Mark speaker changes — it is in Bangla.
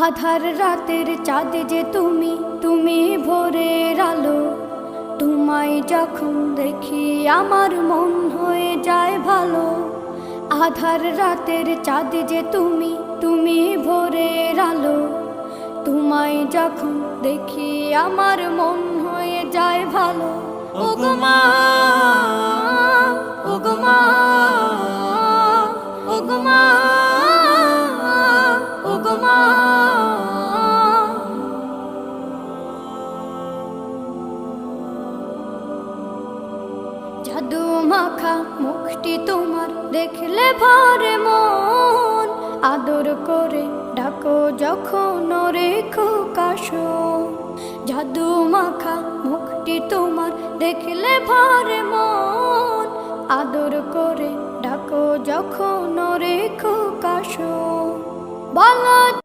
Speaker 1: আধার রাতের চাঁদ যে তুমি, তুমি ভোরের আলো। তোমায় যখন দেখি আমার মন হয়ে যায় ভালো। আধার রাতের চাঁদ যে তুমি, তুমি ভোরের আলো। তোমায় যখন দেখি আমার মন হয়ে যায় ভালো। ওগো মা, ওগো মা, ওগো মা, ওগো মা। জাদু মাখা মুখটি তোমার দেখলে ভরে মন। আদর করে ডাকো যখন রেখো কাশন। জাদু মাখা মুখটি তোমার দেখলে ভরে মন। আদর করে ডাকো যখন রেখো কাশন। বলো